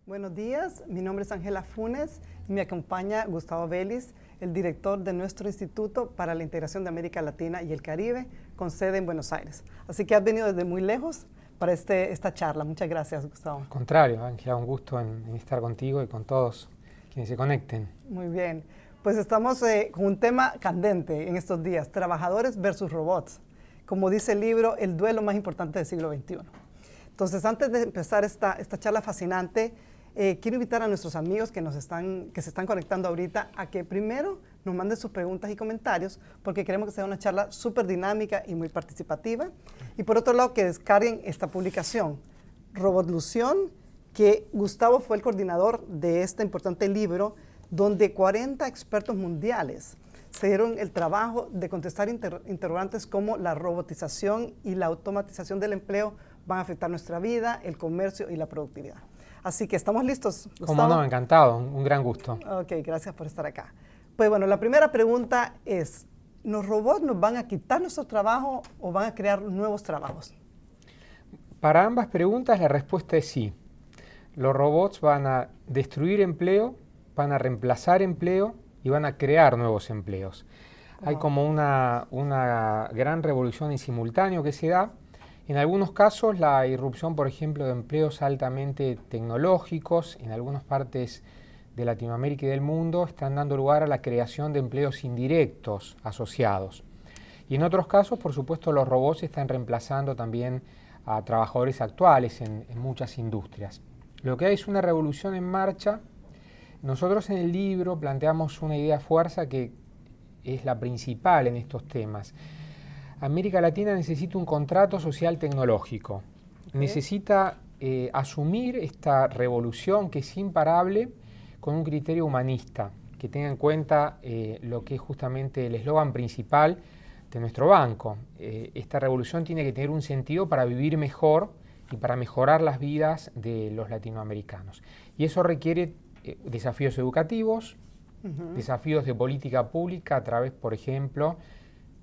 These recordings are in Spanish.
Buenos días, mi nombre es Ángela Funes y me acompaña Gustavo Vélez, el director de nuestro Instituto para la Integración de América Latina y el Caribe, con sede en Buenos Aires. Así que has venido desde muy lejos para esta charla. Muchas gracias, Gustavo. Al contrario, Ángela, un gusto en estar contigo y con todos quienes se conecten. Muy bien, pues estamos con un tema candente en estos días, trabajadores versus robots. Como dice el libro, el duelo más importante del siglo XXI. Entonces, antes de empezar esta charla fascinante, quiero invitar a nuestros amigos que se están conectando ahorita a que primero nos manden sus preguntas y comentarios, porque queremos que sea una charla súper dinámica y muy participativa. Y por otro lado, que descarguen esta publicación, Robotlución, que Gustavo fue el coordinador de este importante libro, donde 40 expertos mundiales se dieron el trabajo de contestar interrogantes como la robotización y la automatización del empleo van a afectar nuestra vida, el comercio y la productividad. Así que estamos listos, Gustavo. Como no, encantado, un gran gusto. Ok, gracias por estar acá. Pues bueno, la primera pregunta es, ¿los robots nos van a quitar nuestro trabajo o van a crear nuevos trabajos? Para ambas preguntas la respuesta es sí. Los robots van a destruir empleo, van a reemplazar empleo y van a crear nuevos empleos. Wow. Hay como una gran revolución en simultáneo que se da. En algunos casos, la irrupción, por ejemplo, de empleos altamente tecnológicos en algunas partes de Latinoamérica y del mundo están dando lugar a la creación de empleos indirectos asociados. Y en otros casos, por supuesto, los robots están reemplazando también a trabajadores actuales en muchas industrias. Lo que hay es una revolución en marcha. Nosotros en el libro planteamos una idea fuerza que es la principal en estos temas. América Latina necesita un contrato social tecnológico. Okay. Necesita asumir esta revolución que es imparable con un criterio humanista, que tenga en cuenta lo que es justamente el eslogan principal de nuestro banco. Esta revolución tiene que tener un sentido para vivir mejor y para mejorar las vidas de los latinoamericanos. Y eso requiere desafíos educativos, desafíos de política pública a través, por ejemplo,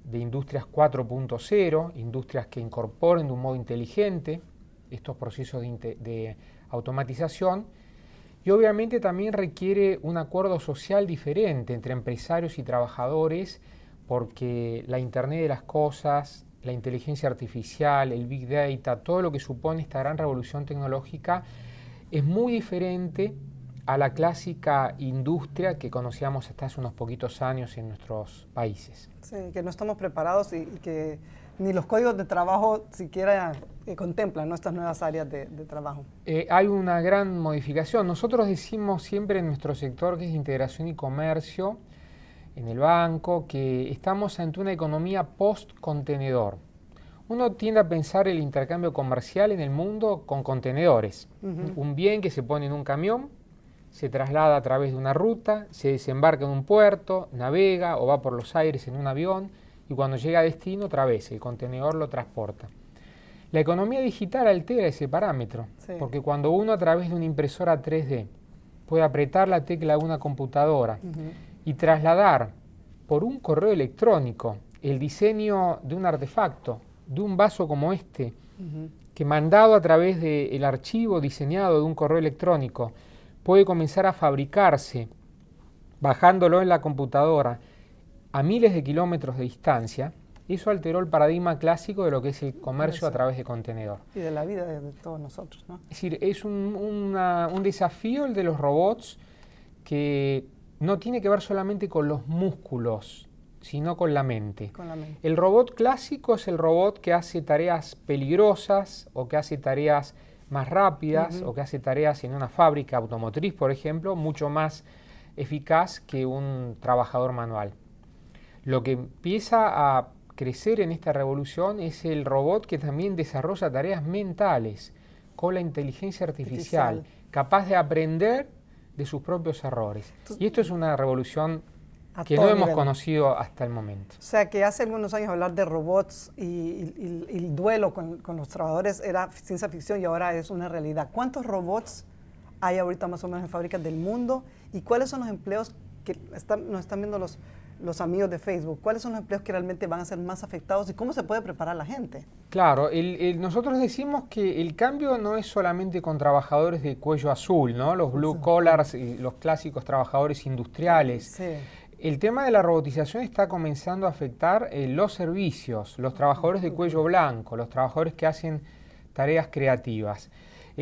de industrias 4.0, industrias que incorporen de un modo inteligente estos procesos de automatización, y obviamente también requiere un acuerdo social diferente entre empresarios y trabajadores, porque la Internet de las cosas, la inteligencia artificial, el Big Data, todo lo que supone esta gran revolución tecnológica es muy diferente a la clásica industria que conocíamos hasta hace unos poquitos años en nuestros países. Sí, que no estamos preparados y que ni los códigos de trabajo siquiera contemplan nuestras nuevas áreas de trabajo. Hay una gran modificación. Nosotros decimos siempre en nuestro sector, que es integración y comercio, en el banco, que estamos ante una economía post-contenedor. Uno tiende a pensar el intercambio comercial en el mundo con contenedores. Un bien que se pone en un camión, se traslada a través de una ruta, se desembarca en un puerto, navega o va por los aires en un avión y cuando llega a destino otra vez el contenedor lo transporta. La economía digital altera ese parámetro, sí, porque cuando uno a través de una impresora 3D puede apretar la tecla de una computadora y trasladar por un correo electrónico el diseño de un artefacto, de un vaso como este, que mandado a través del archivo diseñado de un correo electrónico puede comenzar a fabricarse bajándolo en la computadora a miles de kilómetros de distancia, eso alteró el paradigma clásico de lo que es el comercio a través de contenedor. Y de la vida de todos nosotros, ¿no? Es decir, es un desafío el de los robots que no tiene que ver solamente con los músculos, sino con la mente. El robot clásico es el robot que hace tareas peligrosas o que hace tareas más rápidas o que hace tareas en una fábrica automotriz, por ejemplo, mucho más eficaz que un trabajador manual. Lo que empieza a crecer en esta revolución es el robot que también desarrolla tareas mentales con la inteligencia artificial, capaz de aprender de sus propios errores. Y esto es una revolución que no hemos conocido hasta el momento. O sea, que hace algunos años hablar de robots y el duelo con los trabajadores era ciencia ficción y ahora es una realidad. ¿Cuántos robots hay ahorita más o menos en fábricas del mundo? ¿Y cuáles son los empleos que nos están viendo los amigos de Facebook, ¿cuáles son los empleos que realmente van a ser más afectados y cómo se puede preparar la gente? Claro, nosotros decimos que el cambio no es solamente con trabajadores de cuello azul, ¿no? Los blue collars y los clásicos trabajadores industriales. Sí. El tema de la robotización está comenzando a afectar los servicios, los trabajadores de cuello blanco, los trabajadores que hacen tareas creativas.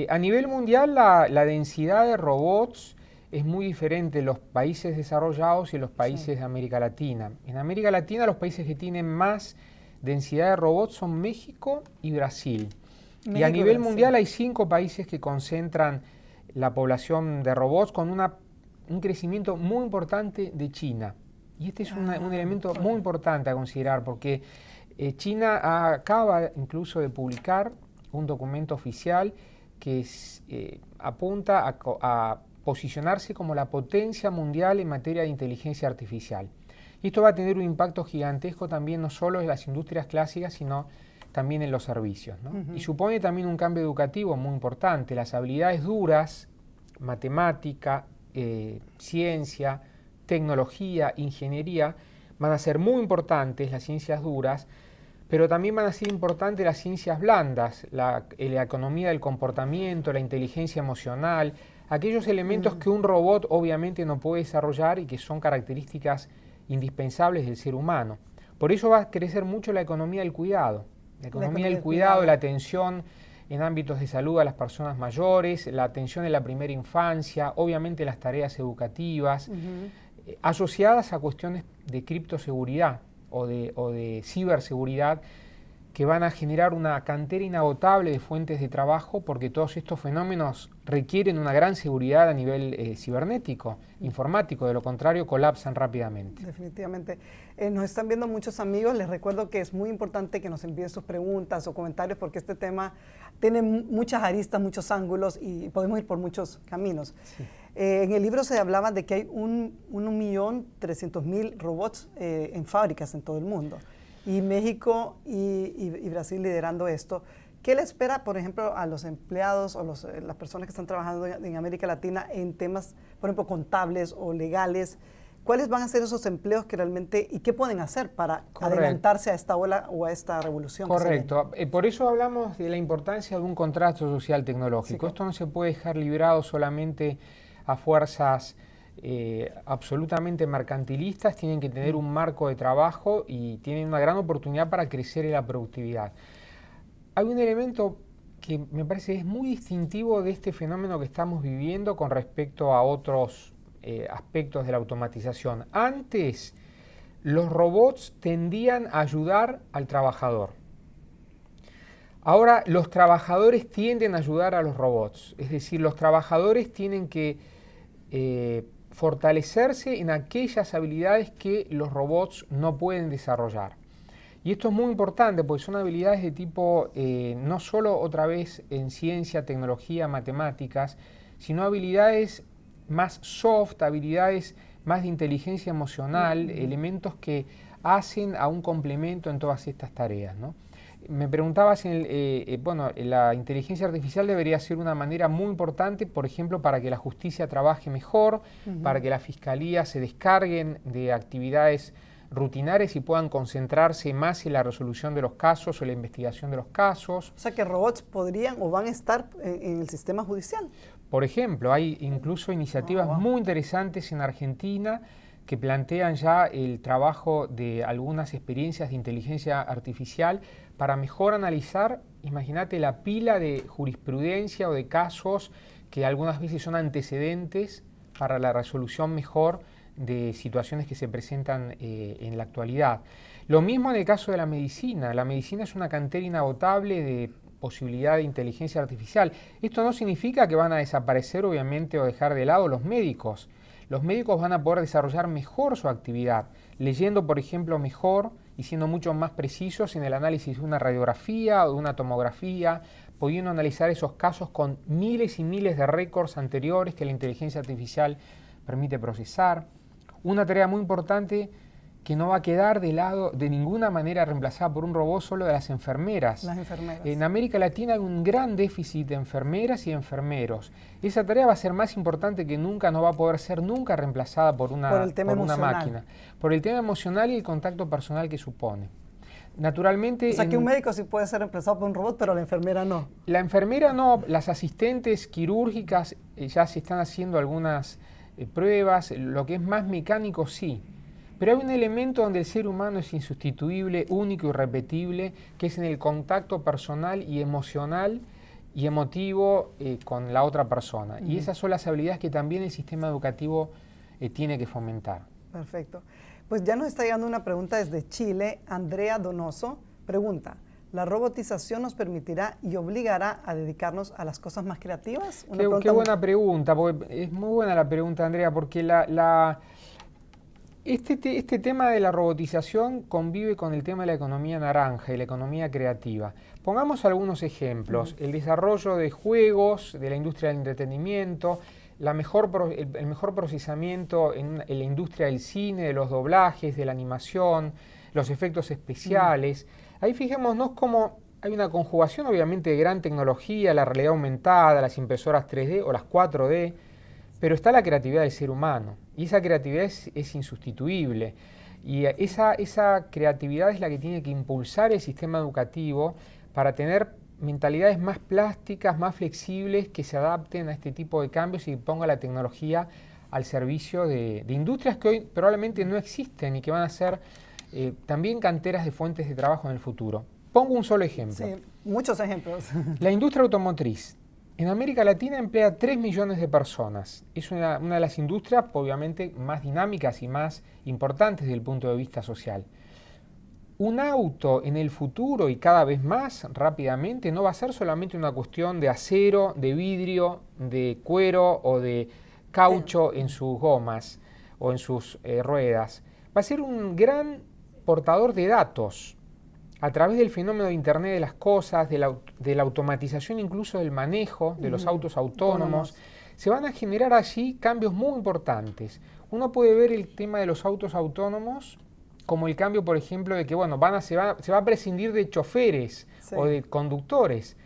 A nivel mundial la densidad de robots es muy diferente en los países desarrollados y en los países de América Latina. En América Latina los países que tienen más densidad de robots son México y Brasil. Y a nivel mundial hay 5 países que concentran la población de robots con un crecimiento muy importante de China. Y este es un elemento muy importante a considerar porque China acaba incluso de publicar un documento oficial que apunta a posicionarse como la potencia mundial en materia de inteligencia artificial. Y esto va a tener un impacto gigantesco también no solo en las industrias clásicas, sino también en los servicios, ¿no? Y supone también un cambio educativo muy importante. Las habilidades duras, matemática, ciencia, tecnología, ingeniería, van a ser muy importantes, las ciencias duras, pero también van a ser importantes las ciencias blandas, la economía del comportamiento, la inteligencia emocional, aquellos elementos que un robot obviamente no puede desarrollar y que son características indispensables del ser humano. Por eso va a crecer mucho la economía del cuidado. La economía del cuidado, la atención en ámbitos de salud a las personas mayores, la atención en la primera infancia, obviamente las tareas educativas, asociadas a cuestiones de criptoseguridad o de ciberseguridad, que van a generar una cantera inagotable de fuentes de trabajo porque todos estos fenómenos requieren una gran seguridad a nivel cibernético, informático, de lo contrario colapsan rápidamente. Definitivamente. Nos están viendo muchos amigos, les recuerdo que es muy importante que nos envíen sus preguntas o comentarios porque este tema tiene muchas aristas, muchos ángulos y podemos ir por muchos caminos. Sí. En el libro se hablaba de que hay 1.300.000 robots en fábricas en todo el mundo. Y México y Brasil liderando esto. ¿Qué le espera, por ejemplo, a los empleados o las personas que están trabajando en América Latina en temas, por ejemplo, contables o legales? ¿Cuáles van a ser esos empleos que realmente, y qué pueden hacer para adelantarse a esta ola o a esta revolución? Correcto. Por eso hablamos de la importancia de un contrato social tecnológico. Sí. Esto no se puede dejar librado solamente a fuerzas absolutamente mercantilistas, tienen que tener un marco de trabajo y tienen una gran oportunidad para crecer en la productividad. Hay un elemento que me parece es muy distintivo de este fenómeno que estamos viviendo con respecto a otros aspectos de la automatización. Antes, los robots tendían a ayudar al trabajador. Ahora, los trabajadores tienden a ayudar a los robots. Es decir, los trabajadores tienen que fortalecerse en aquellas habilidades que los robots no pueden desarrollar. Y esto es muy importante porque son habilidades de tipo, no solo otra vez en ciencia, tecnología, matemáticas, sino habilidades más soft, habilidades más de inteligencia emocional, elementos que hacen a un complemento en todas estas tareas, ¿no? Me preguntabas, la inteligencia artificial debería ser una manera muy importante, por ejemplo, para que la justicia trabaje mejor, para que la fiscalía se descarguen de actividades rutinarias y puedan concentrarse más en la resolución de los casos o la investigación de los casos. O sea, que robots podrían o van a estar en el sistema judicial. Por ejemplo, hay incluso iniciativas muy interesantes en Argentina que plantean ya el trabajo de algunas experiencias de inteligencia artificial para mejor analizar, imagínate, la pila de jurisprudencia o de casos que algunas veces son antecedentes para la resolución mejor de situaciones que se presentan en la actualidad. Lo mismo en el caso de la medicina. La medicina es una cantera inagotable de posibilidad de inteligencia artificial. Esto no significa que van a desaparecer, obviamente, o dejar de lado los médicos. Los médicos van a poder desarrollar mejor su actividad, leyendo, por ejemplo, mejor y siendo mucho más precisos en el análisis de una radiografía o de una tomografía, pudiendo analizar esos casos con miles y miles de récords anteriores que la inteligencia artificial permite procesar. Una tarea muy importante que no va a quedar de lado de ninguna manera reemplazada por un robot solo de las enfermeras. Las enfermeras. En América Latina hay un gran déficit de enfermeras y enfermeros. Esa tarea va a ser más importante que nunca, no va a poder ser nunca reemplazada por una máquina. Por el tema emocional y el contacto personal que supone. Naturalmente... O sea, que un médico sí puede ser reemplazado por un robot, pero la enfermera no. La enfermera no, las asistentes quirúrgicas ya se están haciendo algunas pruebas, lo que es más mecánico sí. Pero hay un elemento donde el ser humano es insustituible, único y irrepetible, que es en el contacto personal y emocional y emotivo con la otra persona. Y esas son las habilidades que también el sistema educativo tiene que fomentar. Perfecto. Pues ya nos está llegando una pregunta desde Chile. Andrea Donoso pregunta, ¿la robotización nos permitirá y obligará a dedicarnos a las cosas más creativas? Qué buena pregunta, porque es muy buena la pregunta, Andrea, porque este tema de la robotización convive con el tema de la economía naranja y la economía creativa. Pongamos algunos ejemplos. El desarrollo de juegos, de la industria del entretenimiento, el mejor procesamiento en la industria del cine, de los doblajes, de la animación, los efectos especiales. Ahí fijémonos cómo hay una conjugación obviamente de gran tecnología, la realidad aumentada, las impresoras 3D o las 4D, pero está la creatividad del ser humano y esa creatividad es insustituible. Y esa creatividad es la que tiene que impulsar el sistema educativo para tener mentalidades más plásticas, más flexibles, que se adapten a este tipo de cambios y ponga la tecnología al servicio de industrias que hoy probablemente no existen y que van a ser también canteras de fuentes de trabajo en el futuro. Pongo un solo ejemplo. Sí, muchos ejemplos. La industria automotriz. En América Latina emplea 3 millones de personas. Es una de las industrias obviamente más dinámicas y más importantes desde el punto de vista social. Un auto en el futuro y cada vez más rápidamente no va a ser solamente una cuestión de acero, de vidrio, de cuero o de caucho en sus gomas o en sus ruedas. Va a ser un gran portador de datos a través del fenómeno de Internet de las cosas, de la automatización incluso del manejo de los autos autónomos. Se van a generar allí cambios muy importantes. Uno puede ver el tema de los autos autónomos como el cambio, por ejemplo, de que se va a prescindir de choferes o de conductores,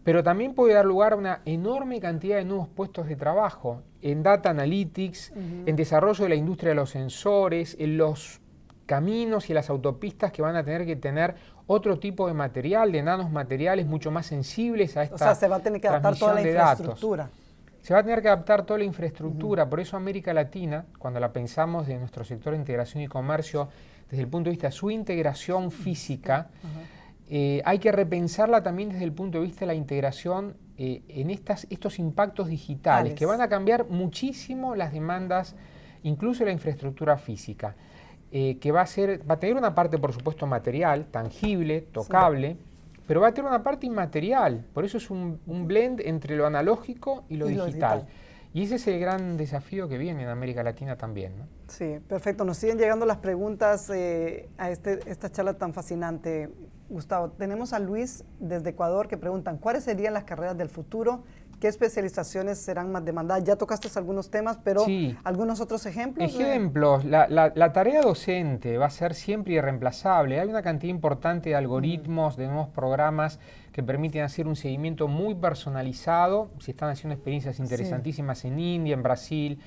pero también puede dar lugar a una enorme cantidad de nuevos puestos de trabajo en data analytics, en desarrollo de la industria de los sensores, en los caminos y las autopistas que van a tener que tener otro tipo de material, de nanomateriales mucho más sensibles a esta transmisión de datos. O sea, se va a tener que adaptar toda la infraestructura. Se va a tener que adaptar toda la infraestructura, por eso América Latina, cuando la pensamos de nuestro sector de integración y comercio, desde el punto de vista de su integración física, hay que repensarla también desde el punto de vista de la integración en estos impactos digitales, que van a cambiar muchísimo las demandas, incluso la infraestructura física, que va a tener una parte, por supuesto, material, tangible, tocable, pero va a tener una parte inmaterial, por eso es un blend entre lo analógico y lo digital. Y ese es el gran desafío que viene en América Latina también, ¿no? Sí, perfecto. Nos siguen llegando las preguntas a esta charla tan fascinante. Gustavo, tenemos a Luis desde Ecuador que preguntan, ¿cuáles serían las carreras del futuro? ¿Qué especializaciones serán más demandadas? Ya tocaste algunos temas, pero ¿algunos otros ejemplos? Ejemplos. La tarea docente va a ser siempre irreemplazable. Hay una cantidad importante de algoritmos, de nuevos programas que permiten hacer un seguimiento muy personalizado. Se están haciendo experiencias interesantísimas en India, en Brasil,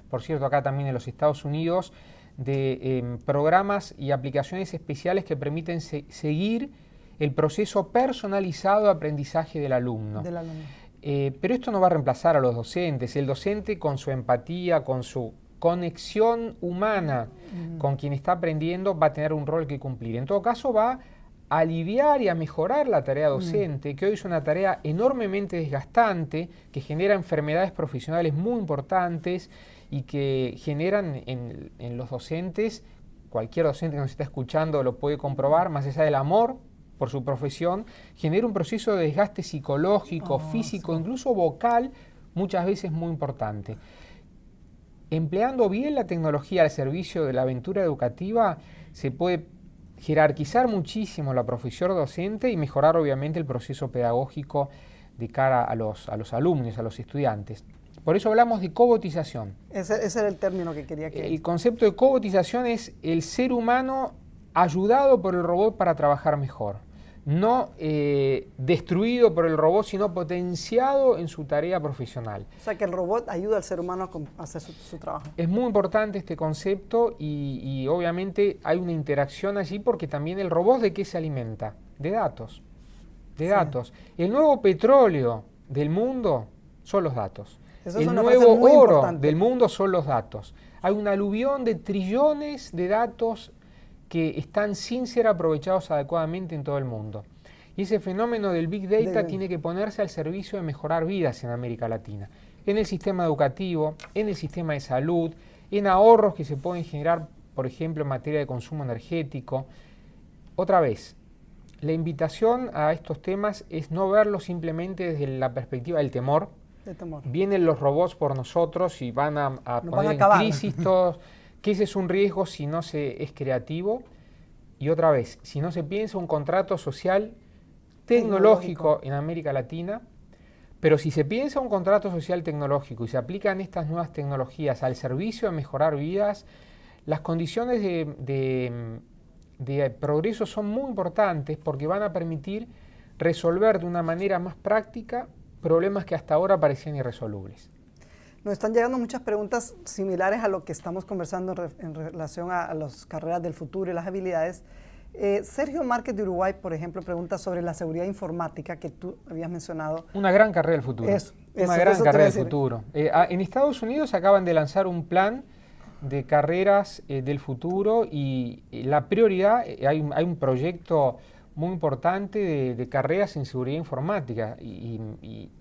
por cierto, acá también en los Estados Unidos, de programas y aplicaciones especiales que permiten seguir el proceso personalizado de aprendizaje del alumno. Pero esto no va a reemplazar a los docentes. El docente, con su empatía, con su conexión humana con quien está aprendiendo, va a tener un rol que cumplir. En todo caso, va a aliviar y a mejorar la tarea docente, que hoy es una tarea enormemente desgastante, que genera enfermedades profesionales muy importantes y que generan en los docentes, cualquier docente que nos está escuchando lo puede comprobar, más allá del amor por su profesión, genera un proceso de desgaste psicológico, físico, incluso vocal, muchas veces muy importante. Empleando bien la tecnología al servicio de la aventura educativa, se puede jerarquizar muchísimo la profesión docente y mejorar obviamente el proceso pedagógico de cara a los alumnos, a los estudiantes. Por eso hablamos de cobotización. Ese era el término que quería que... El concepto de cobotización es el ser humano ayudado por el robot para trabajar mejor. No destruido por el robot, sino potenciado en su tarea profesional. O sea, que el robot ayuda al ser humano a hacer su trabajo. Es muy importante este concepto y obviamente hay una interacción allí porque también el robot ¿de qué se alimenta? De datos. De datos. El nuevo petróleo del mundo son los datos. El nuevo oro del mundo son los datos. Hay un aluvión de trillones de datos que están sin ser aprovechados adecuadamente en todo el mundo. Y ese fenómeno del Big Data tiene que ponerse al servicio de mejorar vidas en América Latina, en el sistema educativo, en el sistema de salud, en ahorros que se pueden generar, por ejemplo, en materia de consumo energético. Otra vez, la invitación a estos temas es no verlos simplemente desde la perspectiva del temor. Vienen los robots por nosotros y van a poner en crisis todos, que ese es un riesgo si no se es creativo. Y otra vez, si no se piensa un contrato social tecnológico en América Latina, pero si se piensa un contrato social tecnológico y se aplican estas nuevas tecnologías al servicio de mejorar vidas, las condiciones de progreso son muy importantes porque van a permitir resolver de una manera más práctica problemas que hasta ahora parecían irresolubles. Nos están llegando muchas preguntas similares a lo que estamos conversando en relación a las carreras del futuro y las habilidades. Sergio Márquez de Uruguay, por ejemplo, pregunta sobre la seguridad informática que tú habías mencionado. Una gran carrera del futuro. Una gran carrera del futuro. En Estados Unidos acaban de lanzar un plan de carreras del futuro y la prioridad, hay un proyecto muy importante de carreras en seguridad informática y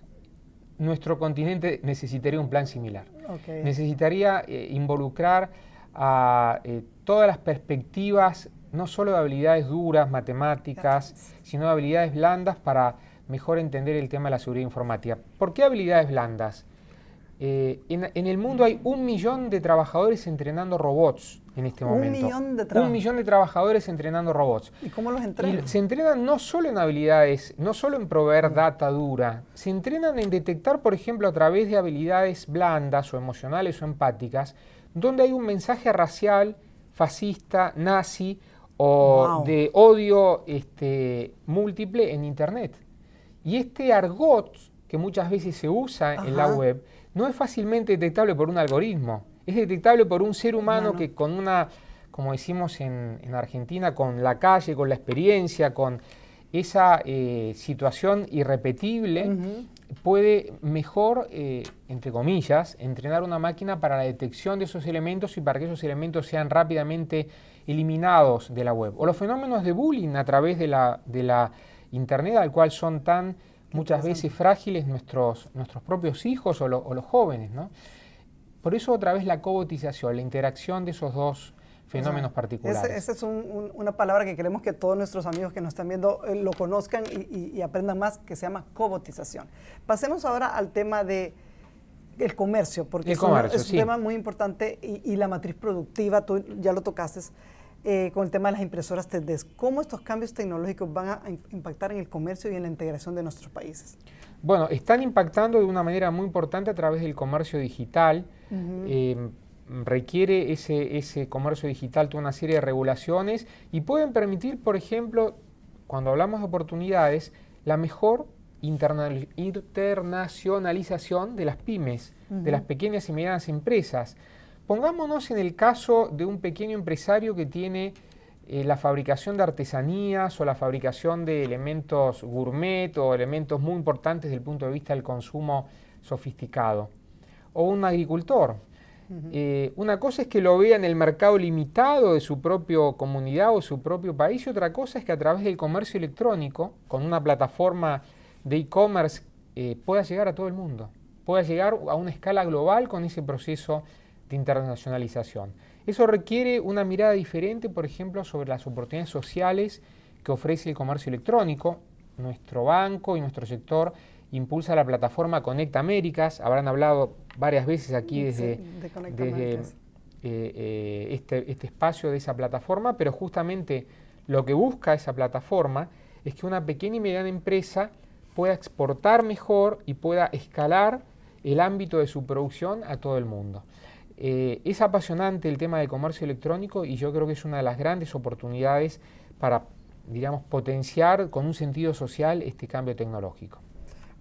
nuestro continente necesitaría un plan similar. Necesitaría involucrar a todas las perspectivas, no solo de habilidades duras, matemáticas, sino de habilidades blandas para mejor entender el tema de la seguridad informática. ¿Por qué habilidades blandas? En el mundo hay 1 millón de trabajadores entrenando robots en este momento. 1 millón de trabajadores entrenando robots. ¿Y cómo los entrenan? Y se entrenan no solo en habilidades, no solo en proveer data dura, se entrenan en detectar, por ejemplo, a través de habilidades blandas o emocionales o empáticas, donde hay un mensaje racial, fascista, nazi o de odio múltiple en Internet. Y este argot que muchas veces se usa en la web, no es fácilmente detectable por un algoritmo, es detectable por un ser humano que con una, como decimos en Argentina, con la calle, con la experiencia, con esa situación irrepetible, puede mejor, entre comillas, entrenar una máquina para la detección de esos elementos y para que esos elementos sean rápidamente eliminados de la web. O los fenómenos de bullying a través de la Internet, al cual son tan muchas veces frágiles nuestros propios hijos o los jóvenes, ¿no? Por eso otra vez la cobotización, la interacción de esos dos fenómenos particulares. Esa es una palabra que queremos que todos nuestros amigos que nos están viendo lo conozcan y aprendan más, que se llama cobotización. Pasemos ahora al tema del comercio, porque es un tema muy importante y la matriz productiva, tú ya lo tocaste, con el tema de las impresoras 3D. ¿Cómo estos cambios tecnológicos van a impactar en el comercio y en la integración de nuestros países? Bueno, están impactando de una manera muy importante a través del comercio digital. Requiere ese comercio digital toda una serie de regulaciones y pueden permitir, por ejemplo, cuando hablamos de oportunidades, la mejor internacionalización de las pymes, de las pequeñas y medianas empresas. Pongámonos en el caso de un pequeño empresario que tiene la fabricación de artesanías o la fabricación de elementos gourmet o elementos muy importantes desde el punto de vista del consumo sofisticado. O un agricultor. Una cosa es que lo vea en el mercado limitado de su propia comunidad o su propio país y otra cosa es que a través del comercio electrónico, con una plataforma de e-commerce, pueda llegar a todo el mundo. Pueda llegar a una escala global con ese proceso de internacionalización. Eso requiere una mirada diferente, por ejemplo, sobre las oportunidades sociales que ofrece el comercio electrónico. Nuestro banco y nuestro sector impulsa la plataforma Conecta Américas. Habrán hablado varias veces aquí desde este espacio de esa plataforma, pero justamente lo que busca esa plataforma es que una pequeña y mediana empresa pueda exportar mejor y pueda escalar el ámbito de su producción a todo el mundo. Es apasionante el tema del comercio electrónico y yo creo que es una de las grandes oportunidades para, digamos, potenciar con un sentido social este cambio tecnológico.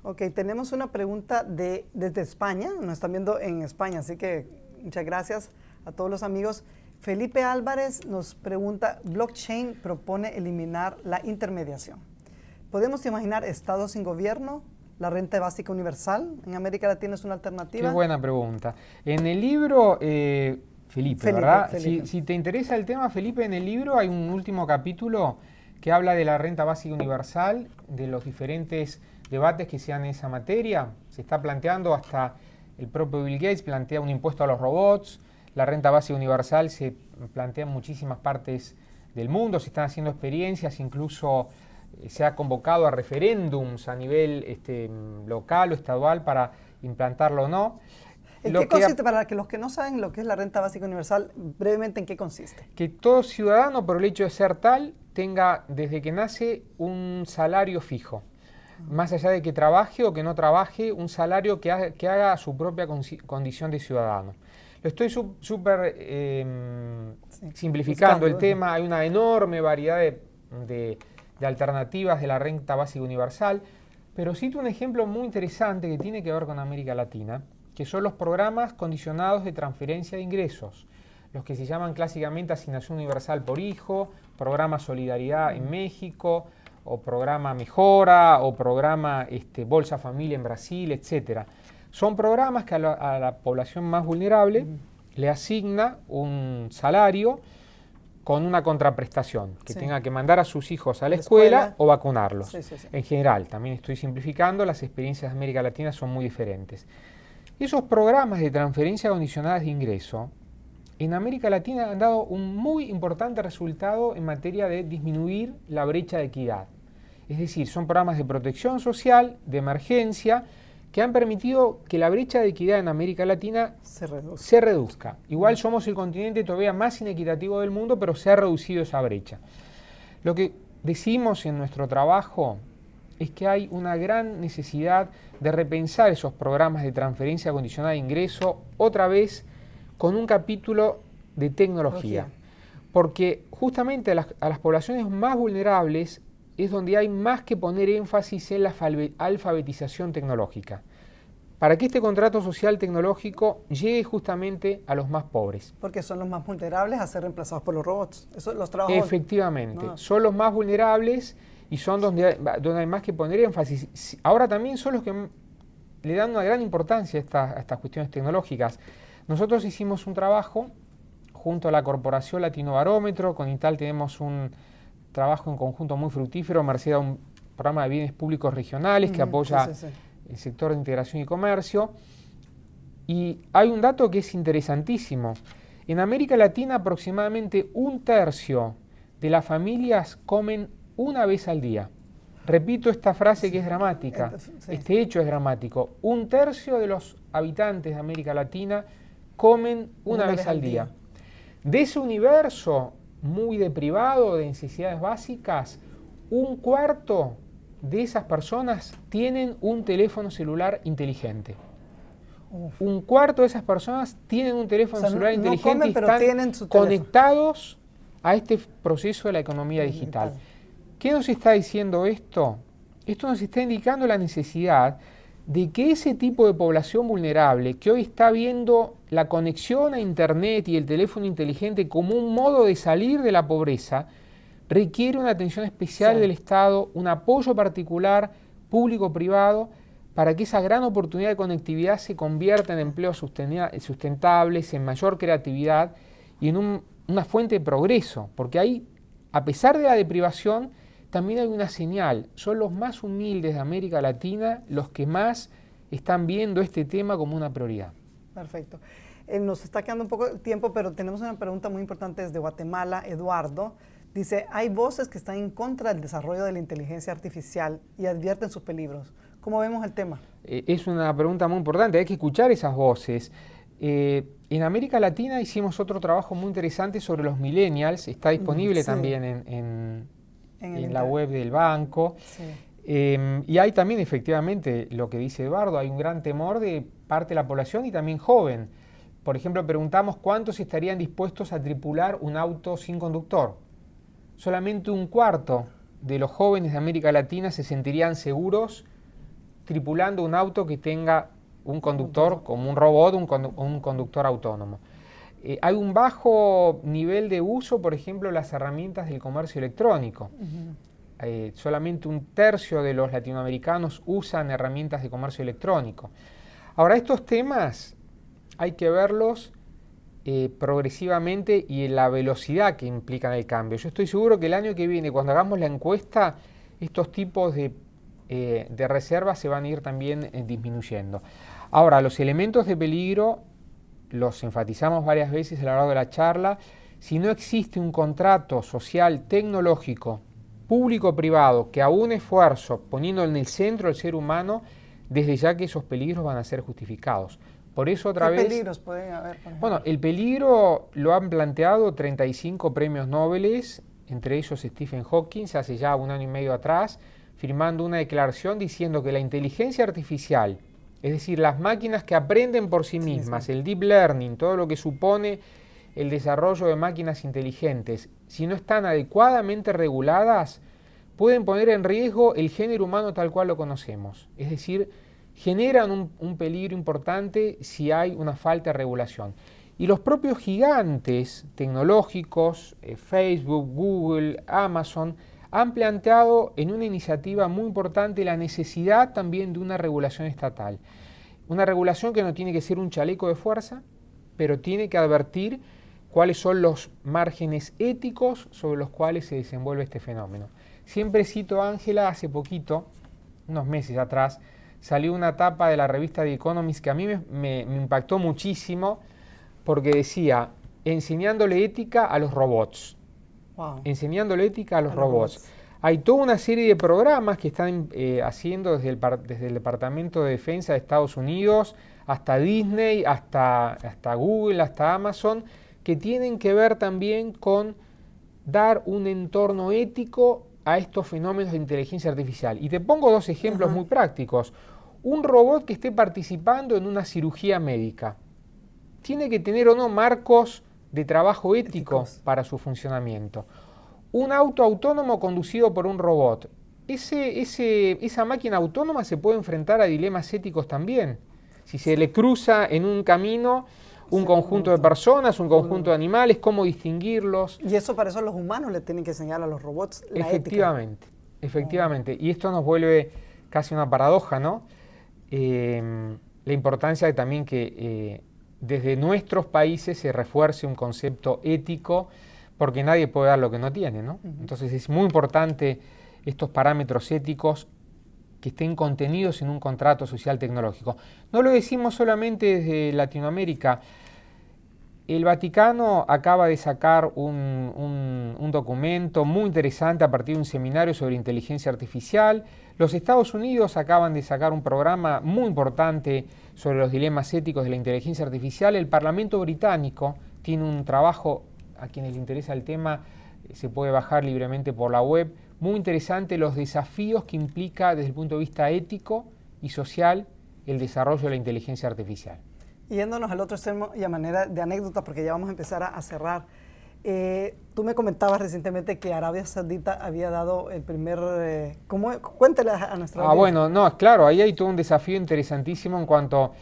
Ok, tenemos una pregunta desde España, nos están viendo en España, así que muchas gracias a todos los amigos. Felipe Álvarez nos pregunta, blockchain propone eliminar la intermediación. ¿Podemos imaginar estados sin gobierno? ¿La renta básica universal en América Latina es una alternativa? Qué buena pregunta. En el libro, Felipe, ¿verdad? Felipe. Si te interesa el tema, Felipe, en el libro hay un último capítulo que habla de la renta básica universal, de los diferentes debates que se dan en esa materia. Se está planteando, hasta el propio Bill Gates plantea un impuesto a los robots. La renta básica universal se plantea en muchísimas partes del mundo, se están haciendo experiencias, incluso se ha convocado a referéndums a nivel local o estadual para implantarlo o no. ¿En qué consiste, para los que no saben lo que es la renta básica universal, brevemente en qué consiste? Que todo ciudadano, por el hecho de ser tal, tenga desde que nace un salario fijo. Más allá de que trabaje o que no trabaje, un salario que haga su propia condición de ciudadano. Lo estoy súper simplificando el tema, hay una enorme variedad de alternativas de la renta básica universal, pero cito un ejemplo muy interesante que tiene que ver con América Latina, que son los programas condicionados de transferencia de ingresos, los que se llaman clásicamente Asignación Universal por Hijo, Programa Solidaridad en México, o Programa Mejora, o Programa Bolsa Familia en Brasil, etc. Son programas que a la población más vulnerable le asigna un salario con una contraprestación, que tenga que mandar a sus hijos a la escuela o vacunarlos. En general, también estoy simplificando, las experiencias de América Latina son muy diferentes. Esos programas de transferencia condicionadas de ingreso en América Latina han dado un muy importante resultado en materia de disminuir la brecha de equidad. Es decir, son programas de protección social, de emergencia, que han permitido que la brecha de equidad en América Latina se reduzca. Igual somos el continente todavía más inequitativo del mundo, pero se ha reducido esa brecha. Lo que decimos en nuestro trabajo es que hay una gran necesidad de repensar esos programas de transferencia condicionada de ingreso otra vez con un capítulo de tecnología. Porque justamente a las poblaciones más vulnerables es donde hay más que poner énfasis en la alfabetización tecnológica, para que este contrato social tecnológico llegue justamente a los más pobres. Porque son los más vulnerables a ser reemplazados por los robots. Eso, los trabajos. Efectivamente, son los más vulnerables y son donde hay más que poner énfasis. Ahora también son los que le dan una gran importancia a estas cuestiones tecnológicas. Nosotros hicimos un trabajo junto a la Corporación Latinobarómetro, con Intal tenemos un trabajo en conjunto muy fructífero, merced a un programa de bienes públicos regionales que apoya el sector de integración y comercio. Y hay un dato que es interesantísimo. En América Latina aproximadamente 1/3 de las familias comen una vez al día. Repito esta frase que es dramática, este hecho es dramático. 1/3 de los habitantes de América Latina comen una vez al día. De ese universo muy deprivado de necesidades básicas, 1/4 de esas personas tienen un teléfono celular inteligente. 1/4 de esas personas tienen un teléfono celular inteligente y están conectados a este proceso de la economía digital. ¿Qué nos está diciendo esto? Esto nos está indicando la necesidad de que ese tipo de población vulnerable que hoy está viendo la conexión a Internet y el teléfono inteligente como un modo de salir de la pobreza, requiere una atención especial del Estado, un apoyo particular, público-privado, para que esa gran oportunidad de conectividad se convierta en empleos sustentables, en mayor creatividad y en una fuente de progreso. Porque ahí, a pesar de la deprivación, también hay una señal. Son los más humildes de América Latina los que más están viendo este tema como una prioridad. Perfecto. Nos está quedando un poco de tiempo, pero tenemos una pregunta muy importante desde Guatemala. Eduardo dice, hay voces que están en contra del desarrollo de la inteligencia artificial y advierten sus peligros. ¿Cómo vemos el tema? Es una pregunta muy importante, hay que escuchar esas voces. En América Latina hicimos otro trabajo muy interesante sobre los millennials, está disponible también en la web del banco. Y hay también efectivamente lo que dice Eduardo, hay un gran temor de parte de la población y también joven. Por ejemplo, preguntamos cuántos estarían dispuestos a tripular un auto sin conductor. Solamente un cuarto de los jóvenes de América Latina se sentirían seguros tripulando un auto que tenga un conductor como un robot o un conductor autónomo. Hay un bajo nivel de uso, por ejemplo, las herramientas del comercio electrónico. Solamente un tercio de los latinoamericanos usan herramientas de comercio electrónico. Ahora, estos temas hay que verlos progresivamente y en la velocidad que implican el cambio. Yo estoy seguro que el año que viene, cuando hagamos la encuesta, estos tipos de reservas se van a ir también disminuyendo. Ahora, los elementos de peligro los enfatizamos varias veces a lo largo de la charla. Si no existe un contrato social tecnológico público-privado que aúne esfuerzo poniendo en el centro al ser humano, desde ya que esos peligros van a ser justificados. Por eso otra vez... ¿Qué peligros pueden haber? Bueno, el peligro lo han planteado 35 premios Nobel, entre ellos Stephen Hawking, hace ya 1 año y medio atrás, firmando una declaración diciendo que la inteligencia artificial, es decir, las máquinas que aprenden por sí mismas, el deep learning, todo lo que supone el desarrollo de máquinas inteligentes, si no están adecuadamente reguladas, pueden poner en riesgo el género humano tal cual lo conocemos. Es decir, generan un peligro importante si hay una falta de regulación. Y los propios gigantes tecnológicos, Facebook, Google, Amazon, han planteado en una iniciativa muy importante la necesidad también de una regulación estatal. Una regulación que no tiene que ser un chaleco de fuerza, pero tiene que advertir cuáles son los márgenes éticos sobre los cuales se desenvuelve este fenómeno. Siempre cito a Ángela, hace poquito, unos meses atrás, salió una tapa de la revista The Economist que a mí me impactó muchísimo porque decía, enseñándole ética a los robots. Wow. Enseñándole ética a los robots. Hay toda una serie de programas que están haciendo desde el Departamento de Defensa de Estados Unidos hasta Disney, hasta Google, hasta Amazon, que tienen que ver también con dar un entorno ético a estos fenómenos de inteligencia artificial. Y te pongo 2 ejemplos muy prácticos. Un robot que esté participando en una cirugía médica tiene que tener o no marcos de trabajo éticos para su funcionamiento. Un auto autónomo conducido por un robot. Esa máquina autónoma se puede enfrentar a dilemas éticos también. Si se le cruza en un camino un conjunto de personas, un conjunto de animales, cómo distinguirlos. Y eso para eso los humanos le tienen que enseñar a los robots la efectivamente, ética. Efectivamente. Y esto nos vuelve casi una paradoja, ¿no? La importancia de también que desde nuestros países se refuerce un concepto ético, porque nadie puede dar lo que no tiene, ¿no? Entonces es muy importante estos parámetros éticos que estén contenidos en un contrato social tecnológico. No lo decimos solamente desde Latinoamérica. El Vaticano acaba de sacar un documento muy interesante a partir de un seminario sobre inteligencia artificial. Los Estados Unidos acaban de sacar un programa muy importante sobre los dilemas éticos de la inteligencia artificial. El Parlamento británico tiene un trabajo, a quienes les interesa el tema, se puede bajar libremente por la web, muy interesante los desafíos que implica desde el punto de vista ético y social el desarrollo de la inteligencia artificial. Yéndonos al otro extremo y a manera de anécdota, porque ya vamos a empezar a cerrar. Tú me comentabas recientemente que Arabia Saudita había dado el primer... Cuéntale a nuestra audiencia. Bueno, no, claro, ahí hay todo un desafío interesantísimo en cuanto...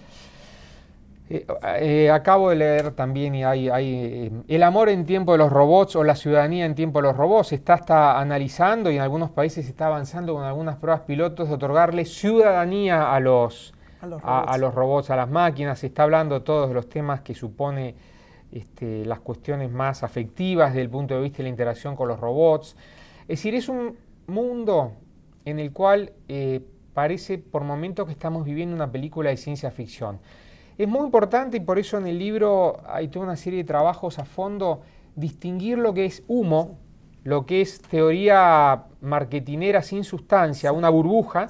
acabo de leer también y hay el amor en tiempo de los robots o la ciudadanía en tiempo de los robots se está hasta analizando y en algunos países se está avanzando con algunas pruebas pilotos de otorgarle ciudadanía a los robots, a las máquinas. Se está hablando todos de los temas que supone las cuestiones más afectivas desde el punto de vista de la interacción con los robots. Es decir, es un mundo en el cual parece por momentos que estamos viviendo una película de ciencia ficción. Es muy importante y por eso en el libro hay toda una serie de trabajos a fondo, distinguir lo que es humo, lo que es teoría marketinera sin sustancia, una burbuja,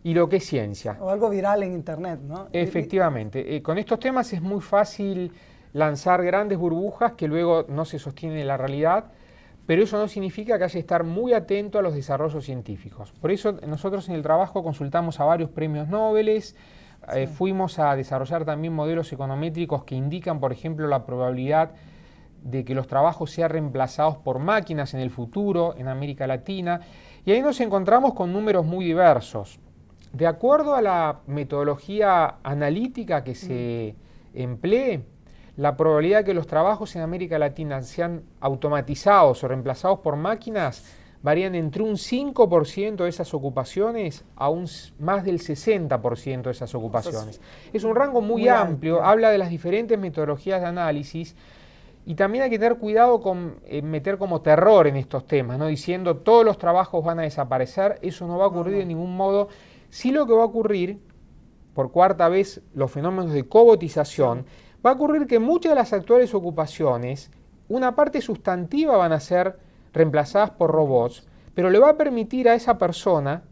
y lo que es ciencia. O algo viral en internet, ¿no? Efectivamente. Con estos temas es muy fácil lanzar grandes burbujas que luego no se sostienen en la realidad. pero eso no significa que haya que estar muy atento a los desarrollos científicos. Por eso nosotros en el trabajo consultamos a varios premios Nobel, fuimos a desarrollar también modelos econométricos que indican, por ejemplo, la probabilidad de que los trabajos sean reemplazados por máquinas en el futuro en América Latina, y ahí nos encontramos con números muy diversos. De acuerdo a la metodología analítica que se emplee, la probabilidad de que los trabajos en América Latina sean automatizados o reemplazados por máquinas varían entre un 5% de esas ocupaciones a más del 60% de esas ocupaciones. Es un rango muy amplio, habla de las diferentes metodologías de análisis, y también hay que tener cuidado con meter como terror en estos temas, ¿no? Diciendo todos los trabajos van a desaparecer. Eso no va a ocurrir de ningún modo. Sí, lo que va a ocurrir, por cuarta vez, los fenómenos de cobotización, va a ocurrir que muchas de las actuales ocupaciones, una parte sustantiva van a ser reemplazadas por robots, pero le va a permitir a esa persona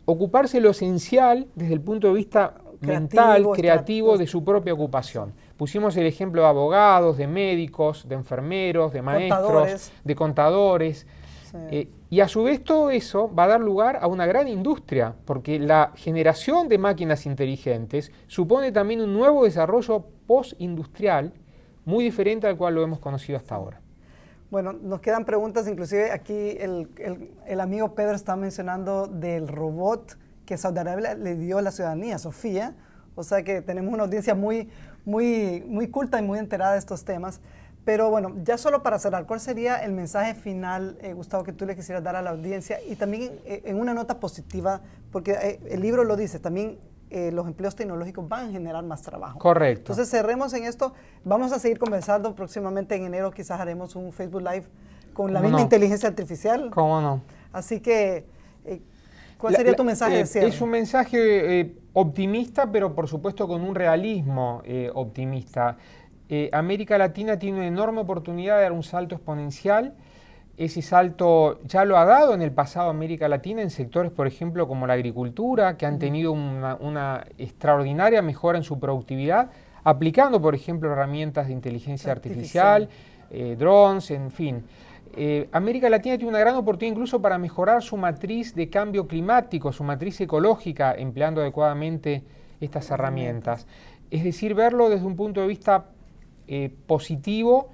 ocuparse lo esencial desde el punto de vista mental, creativo de su propia ocupación. Pusimos el ejemplo de abogados, de médicos, de enfermeros, de maestros, de contadores. Y a su vez todo eso va a dar lugar a una gran industria, porque la generación de máquinas inteligentes supone también un nuevo desarrollo postindustrial muy diferente al cual lo hemos conocido hasta ahora. Bueno, nos quedan preguntas, inclusive aquí el amigo Pedro está mencionando del robot que Saudi Arabia le dio la ciudadanía, Sofía, o sea que tenemos una audiencia muy culta y muy enterada de estos temas. Pero bueno, ya solo para cerrar, ¿cuál sería el mensaje final, Gustavo, que tú le quisieras dar a la audiencia? Y también en una nota positiva, porque el libro lo dice, también los empleos tecnológicos van a generar más trabajo. Correcto. Entonces cerremos en esto. Vamos a seguir conversando próximamente en enero, quizás haremos un Facebook Live con la misma inteligencia artificial. ¿Cómo no? Así que, ¿cuál sería tu mensaje de cierre? Es un mensaje optimista, pero por supuesto con un realismo optimista. América Latina tiene una enorme oportunidad de dar un salto exponencial. Ese salto ya lo ha dado en el pasado América Latina en sectores, por ejemplo, como la agricultura, que han tenido una extraordinaria mejora en su productividad, aplicando, por ejemplo, herramientas de inteligencia artificial, drones, en fin. América Latina tiene una gran oportunidad incluso para mejorar su matriz de cambio climático, su matriz ecológica, empleando adecuadamente estas herramientas. Es decir, verlo desde un punto de vista positivo,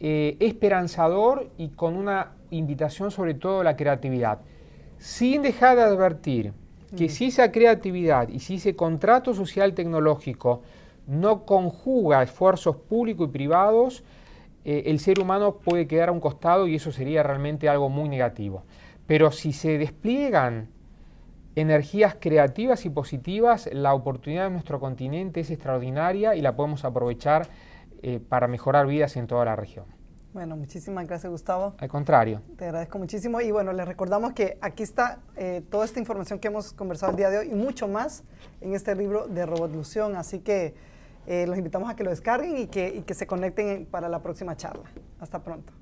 esperanzador y con una invitación sobre todo a la creatividad, sin dejar de advertir que si esa creatividad y si ese contrato social tecnológico no conjuga esfuerzos públicos y privados, el ser humano puede quedar a un costado y eso sería realmente algo muy negativo. Pero si se despliegan energías creativas y positivas, la oportunidad de nuestro continente es extraordinaria y la podemos aprovechar para mejorar vidas en toda la región. Bueno, muchísimas gracias, Gustavo. Al contrario. Te agradezco muchísimo y bueno, les recordamos que aquí está toda esta información que hemos conversado el día de hoy y mucho más en este libro de Robotlución, así que los invitamos a que lo descarguen y que se conecten para la próxima charla. Hasta pronto.